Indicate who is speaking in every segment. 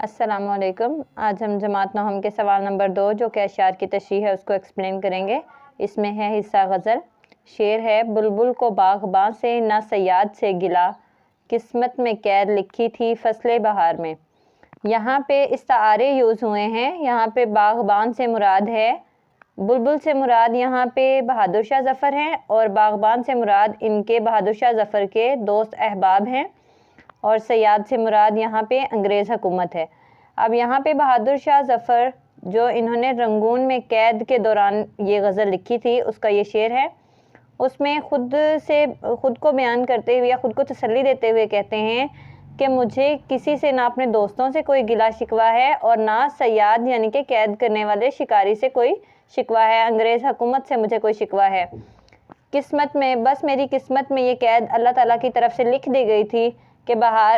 Speaker 1: السلام علیکم۔ آج ہم جماعت نہم کے سوال نمبر 2 جو کہ اشعار کی تشریح ہے اس کو ایکسپلین کریں گے۔ اس میں ہے حصہ غزل۔ شعر ہے: بلبل کو باغباں سے نہ صیاد سے گلا، قسمت میں قید لکھی تھی فصل بہار میں۔ یہاں پہ استعارے یوز ہوئے ہیں۔ یہاں پہ باغبان سے مراد ہے، بلبل سے مراد یہاں پہ بہادر شاہ ظفر ہیں، اور باغبان سے مراد ان کے بہادر شاہ ظفر کے دوست احباب ہیں، اور صیاد سے مراد یہاں پہ انگریز حکومت ہے۔ اب یہاں پہ بہادر شاہ ظفر جو انہوں نے رنگون میں قید کے دوران یہ غزل لکھی تھی، اس کا یہ شعر ہے۔ اس میں خود کو بیان کرتے ہوئے یا خود کو تسلی دیتے ہوئے کہتے ہیں کہ مجھے کسی سے نہ اپنے دوستوں سے کوئی گلا شکوہ ہے، اور نہ صیاد یعنی کہ قید کرنے والے شکاری سے کوئی شکوہ ہے، انگریز حکومت سے مجھے کوئی شکوہ ہے۔ قسمت میں، بس میری قسمت میں یہ قید اللہ تعالیٰ کی طرف سے لکھ دی گئی تھی کہ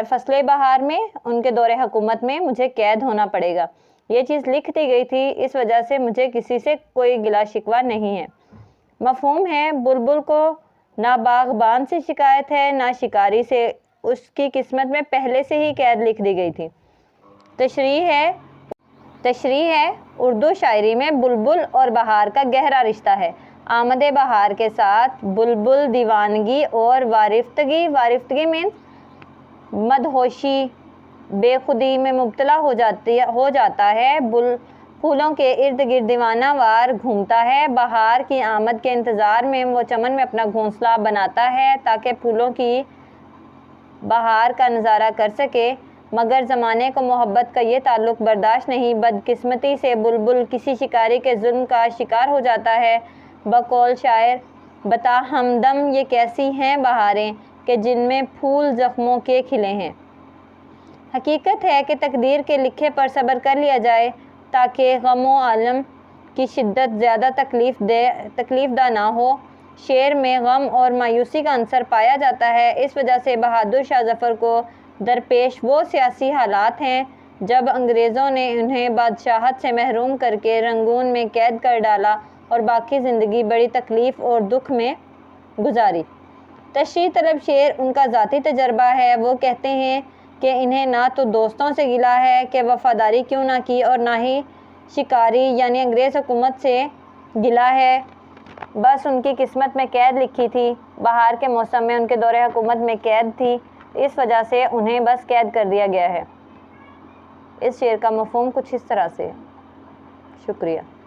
Speaker 1: فصل بہار میں، ان کے دور حکومت میں مجھے قید ہونا پڑے گا۔ یہ چیز لکھ دی گئی تھی، اس وجہ سے مجھے کسی سے کوئی گلا شکوہ نہیں ہے۔ مفہوم ہے: بلبل کو نہ باغبان سے شکایت ہے نہ شکاری سے، اس کی قسمت میں پہلے سے ہی قید لکھ دی گئی تھی۔ تشریح ہے: اردو شاعری میں بلبل اور بہار کا گہرا رشتہ ہے۔ آمد بہار کے ساتھ بلبل دیوانگی اور وارفتگی مینس مدہوشی، بے خودی میں مبتلا ہو جاتا ہے۔ پھولوں کے ارد گرد دیوانہ وار گھومتا ہے۔ بہار کی آمد کے انتظار میں وہ چمن میں اپنا گھونسلہ بناتا ہے تاکہ پھولوں کی بہار کا نظارہ کر سکے، مگر زمانے کو محبت کا یہ تعلق برداشت نہیں۔ بدقسمتی سے بلبل کسی شکاری کے ظلم کا شکار ہو جاتا ہے۔ بقول شاعر: بتا ہمدم یہ کیسی ہیں بہاریں کہ جن میں پھول زخموں کے کھلے ہیں۔ حقیقت ہے کہ تقدیر کے لکھے پر صبر کر لیا جائے تاکہ غم و الم کی شدت زیادہ تکلیف دہ نہ ہو۔ شعر میں غم اور مایوسی کا عنصر پایا جاتا ہے، اس وجہ سے بہادر شاہ ظفر کو درپیش وہ سیاسی حالات ہیں جب انگریزوں نے انہیں بادشاہت سے محروم کر کے رنگون میں قید کر ڈالا اور باقی زندگی بڑی تکلیف اور دکھ میں گزاری۔ تشریح طلب شعر ان کا ذاتی تجربہ ہے۔ وہ کہتے ہیں کہ انہیں نہ تو دوستوں سے گلہ ہے کہ وفاداری کیوں نہ کی، اور نہ ہی شکاری یعنی انگریز حکومت سے گلہ ہے، بس ان کی قسمت میں قید لکھی تھی۔ بہار کے موسم میں ان کے دور حکومت میں قید تھی، اس وجہ سے انہیں بس قید کر دیا گیا ہے۔ اس شعر کا مفہوم کچھ اس طرح سے ہے۔ شکریہ۔